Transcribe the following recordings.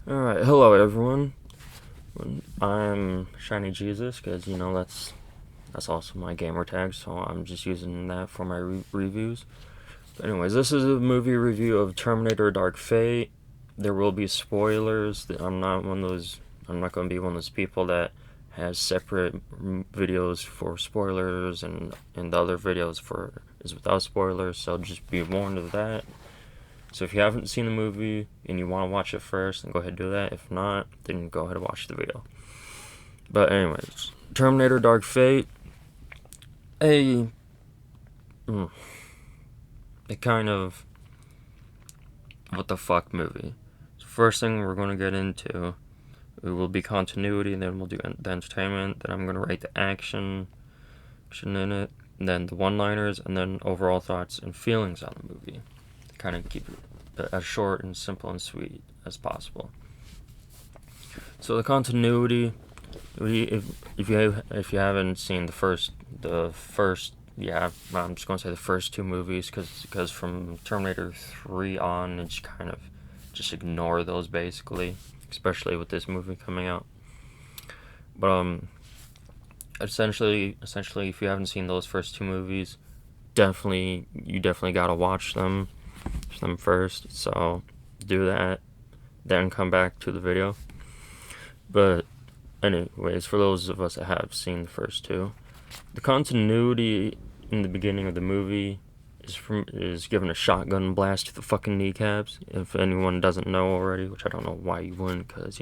Alright, hello everyone. I'm Shiny Jesus because, that's also my gamer tag, so I'm just using that for my reviews. But anyways, this is a movie review of Terminator Dark Fate. There will be spoilers. I'm not going to be one of those people that has separate videos for spoilers and the other videos is without spoilers, so just be warned of that. So if you haven't seen the movie and you want to watch it first, then go ahead and do that. If not, then go ahead and watch the video. But anyways, Terminator Dark Fate, a a kind of what the fuck movie. So first thing we're going to get into, it will be continuity, and then we'll do the entertainment, then I'm going to rate the action in it, and then the one-liners, and then overall thoughts and feelings on the movie. Kind of keep it as short and simple and sweet as possible. So the continuity, if you haven't seen I'm just gonna say the first two movies because from Terminator 3 on, it's kind of just ignore those basically, especially with this movie coming out. But essentially, if you haven't seen those first two movies, you definitely gotta watch them first. So do that, then come back to the video. But anyways, for those of us that have seen the first two, the continuity in the beginning of the movie is given a shotgun blast to the fucking kneecaps. If anyone doesn't know already, which I don't know why you wouldn't, because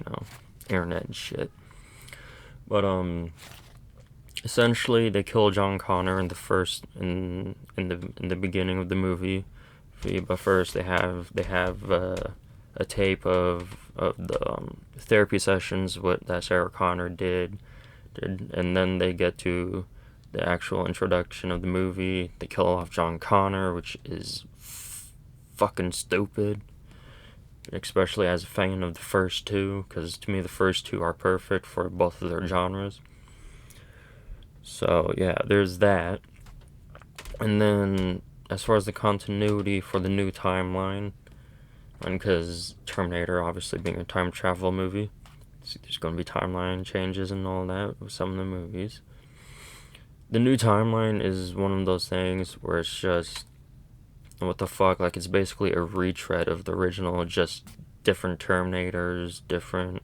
internet and shit. But essentially they kill John Connor in the beginning of the movie. But first they have a tape of the therapy sessions what that Sarah Connor did, and then they get to the actual introduction of the movie. They kill off John Connor, which is fucking stupid, especially as a fan of the first two, because to me the first two are perfect for both of their genres. So yeah, there's that. And then as far as the continuity for the new timeline, and because Terminator obviously being a time travel movie, there's going to be timeline changes and all that with some of the movies. The new timeline is one of those things where it's just, what the fuck, like it's basically a retread of the original, just different Terminators, different,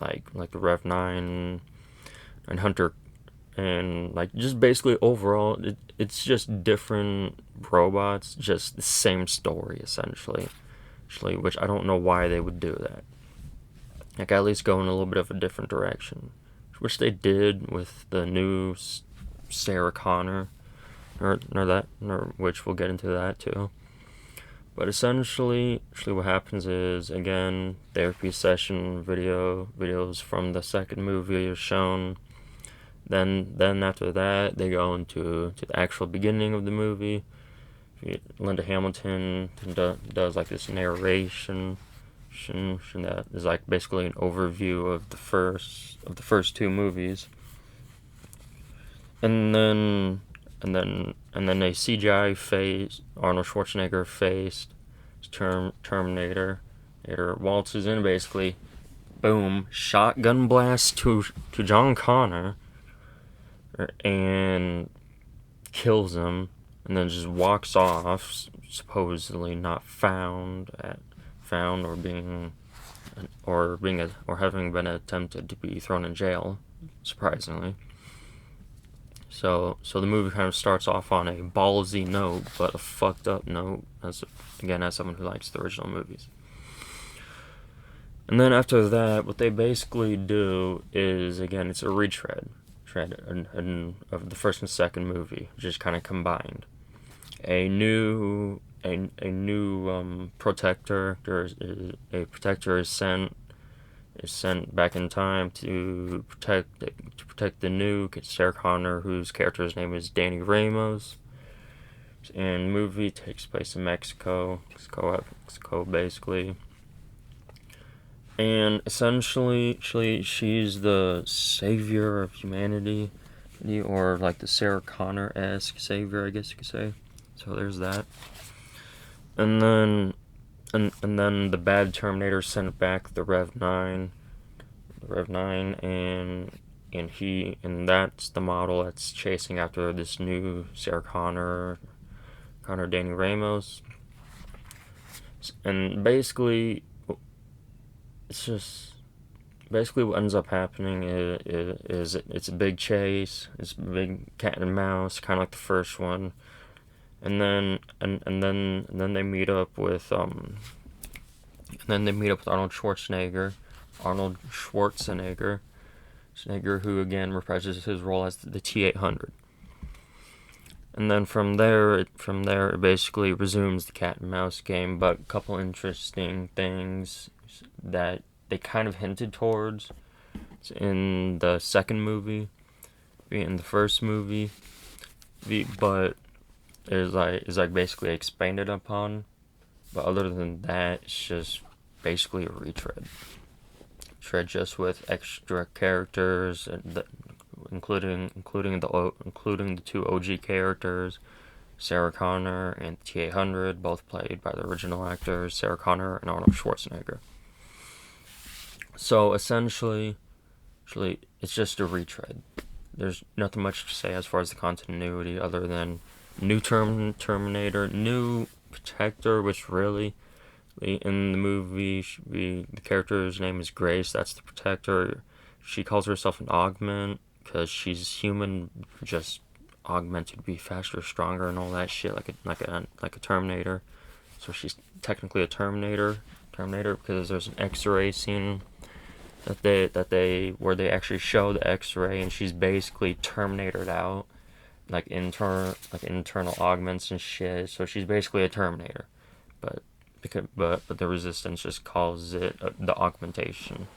like the Rev 9 and Hunter, and like just basically overall it's just different robots, just the same story essentially, which I don't know why they would do that. Like at least go in a little bit of a different direction, which they did with the new Sarah Connor, which we'll get into that too. But essentially what happens is, again, therapy session videos from the second movie are shown. Then after that, they go into the actual beginning of the movie. Linda Hamilton does like this narration that is like basically an overview of the first two movies, and then a CGI face, Arnold Schwarzenegger faced Terminator waltzes in, basically, boom, shotgun blast to John Connor, and kills him, and then just walks off, supposedly not found or having been attempted to be thrown in jail, surprisingly. So the movie kind of starts off on a ballsy note, but a fucked up note, as someone who likes the original movies. And then after that, what they basically do is, again, it's a retread of the first and second movie, just kind of combined. A new protector. A protector is sent back in time to protect the new Sarah Connor, whose character's name is Danny Ramos. And the movie takes place in Mexico basically. And essentially, she's the savior of humanity, or like the Sarah Connor-esque savior, I guess you could say. So there's that. And then and then the bad Terminator sent back the Rev 9, and that's the model that's chasing after this new Sarah Connor Danny Ramos. And basically it's just basically what ends up happening is it's a big chase, it's a big cat and mouse, kind of like the first one, and then they meet up with Arnold Schwarzenegger, who again reprises his role as the T-800. And then from there, it basically resumes the cat and mouse game. But a couple interesting things that they kind of hinted towards in the second movie, in the first movie, but is like basically expanded upon. But other than that, it's just basically a retread. Just with extra characters and including the two OG characters, Sarah Connor and T-800, both played by the original actors, Sarah Connor and Arnold Schwarzenegger. So essentially, it's just a retread. There's nothing much to say as far as the continuity, other than new Terminator, new Protector, which really, in the movie, the character's name is Grace. That's the Protector. She calls herself an augment because she's human, just augmented to be faster, stronger, and all that shit, like a Terminator. So she's technically a Terminator because there's an X-ray scene where they actually show the X-ray, and she's basically Terminatored out, like internal augments and shit. So she's basically a Terminator, but the Resistance just calls it the augmentation.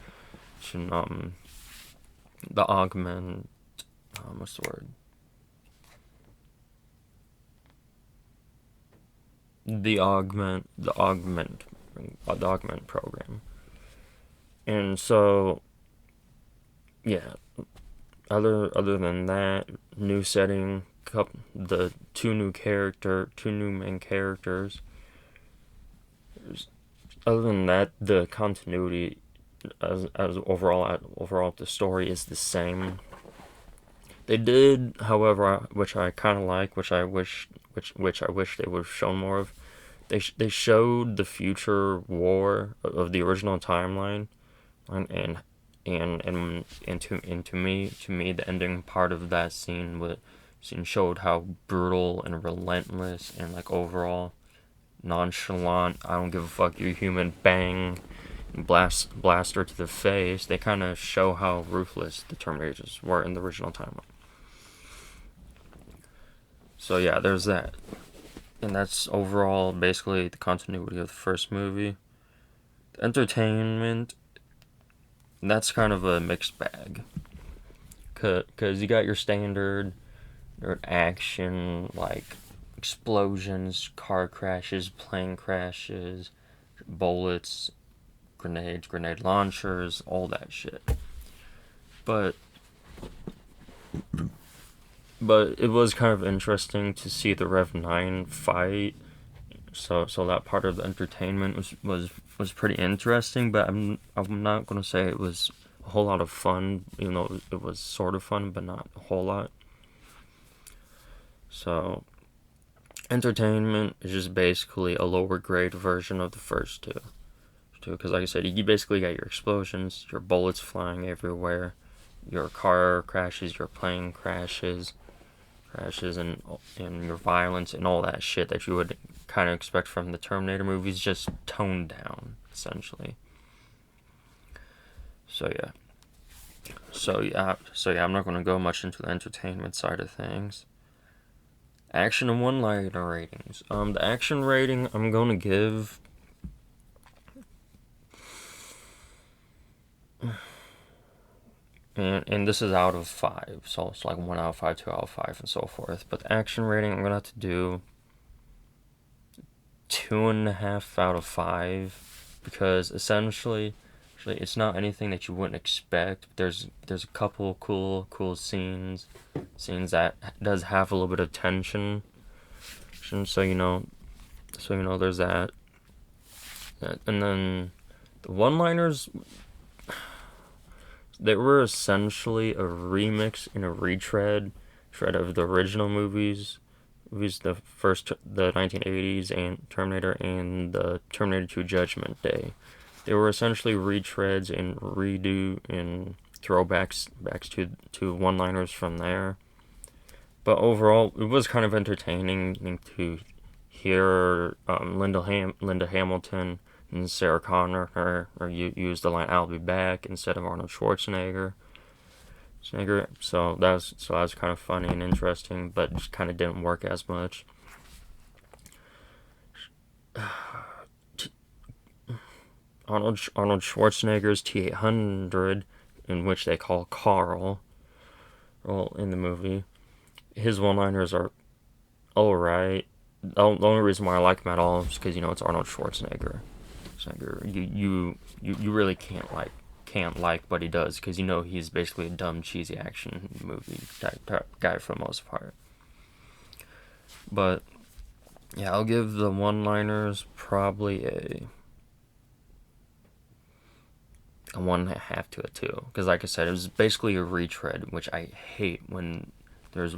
The augment. What's the word? The augment program. And so, yeah. Other than that, new setting, the two new main characters. Other than that, the continuity as overall the story is the same. They did, however, which I kind of like, which I wish they would have shown more of. They showed the future war of the original timeline, and to me the ending part of that scene showed how brutal and relentless and like overall nonchalant, I don't give a fuck, you're human, bang, blaster to the face. They kind of show how ruthless the Terminators were in the original timeline. So yeah, there's that. And that's overall basically the continuity of the first movie. The entertainment, that's kind of a mixed bag. Because you got your standard action, like explosions, car crashes, plane crashes, bullets, grenades, grenade launchers, all that shit. But it was kind of interesting to see the Rev 9 fight. So that part of the entertainment was pretty interesting, but I'm not gonna say it was a whole lot of fun, even though it was sort of fun, but not a whole lot. So entertainment is just basically a lower grade version of the first two. Because like I said, you basically got your explosions, your bullets flying everywhere, your car crashes, your plane crashes, and your violence and all that shit that you would kind of expect from the Terminator movies, just toned down, essentially. So yeah, I'm not going to go much into the entertainment side of things. Action and one-liner ratings. The action rating I'm going to give... And this is out of 5, so it's like 1 out of 5, 2 out of 5, and so forth. But the action rating, I'm gonna have to do 2.5 out of 5, because essentially, it's not anything that you wouldn't expect. There's a couple cool scenes that does have a little bit of tension. So there's that. And then the one-liners, they were essentially a remix and a retread of the original movies. The 1980s and Terminator and the Terminator 2 Judgment Day. They were essentially retreads and redo and throwbacks to one-liners from there. But overall, it was kind of entertaining to hear Linda Hamilton and Sarah Connor or use the line "I'll be back" instead of Arnold Schwarzenegger. So that was kind of funny and interesting, but just kind of didn't work as much. Arnold Schwarzenegger's T-800, in which they call Carl, well, in the movie, his one-liners are alright. The only reason why I like him at all is because it's Arnold Schwarzenegger. You really can't like what he does, because he's basically a dumb, cheesy action movie type guy for the most part. But yeah, I'll give the one-liners probably a 1.5 to a 2, because like I said, it was basically a retread, which I hate when there's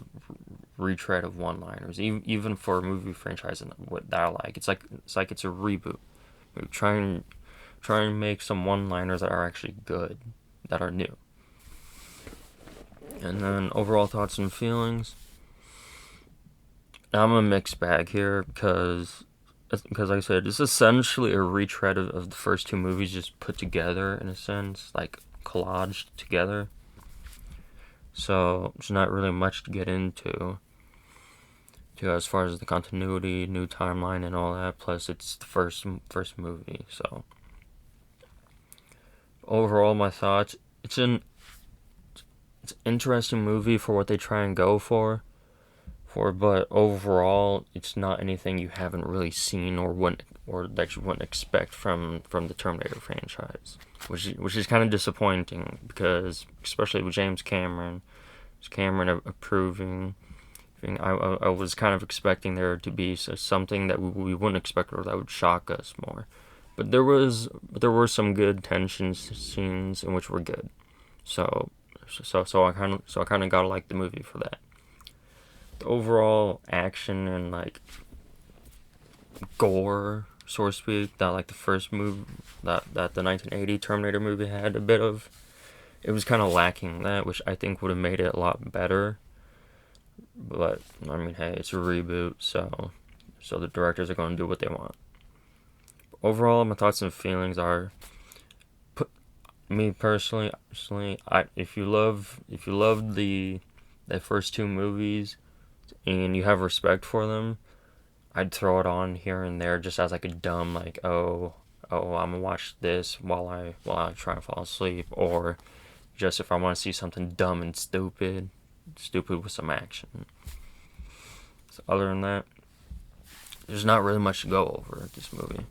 retread of one-liners, even for a movie franchise that I like. It's like it's a reboot. Try and make some one-liners that are actually good, that are new. And then overall thoughts and feelings. I'm a mixed bag here because like I said, it's essentially a retread of the first two movies, just put together in a sense, like collaged together. So there's not really much to get into as far as the continuity, new timeline, and all that. Plus, it's the first movie. So overall, my thoughts: it's an interesting movie for what they try and go for, but overall, it's not anything you haven't really seen or that you wouldn't expect from the Terminator franchise, which is kind of disappointing, because especially with James Cameron approving. I was kind of expecting there to be something that we wouldn't expect, or that would shock us more. But there were some good tension scenes in which were good. So I kind of gotta like the movie for that. The overall action and like gore, so to speak, that like the first movie that the 1980 Terminator movie had a bit of, it was kind of lacking that, which I think would have made it a lot better. But I mean, hey, it's a reboot, so the directors are going to do what they want. Overall, my thoughts and feelings are, me personally, if you love the first two movies and you have respect for them, I'd throw it on here and there just as like a dumb, like, oh, I'm gonna watch this while I try and fall asleep, or just if I want to see something dumb and stupid with some action. So other than that, there's not really much to go over at this movie.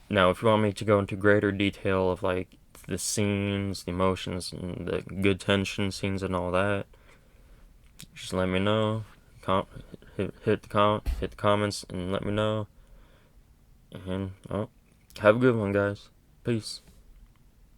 Now, if you want me to go into greater detail of like the scenes, the emotions, and the good tension scenes and all that, just let me know. Hit the comments and let me know. And have a good one, guys. Peace.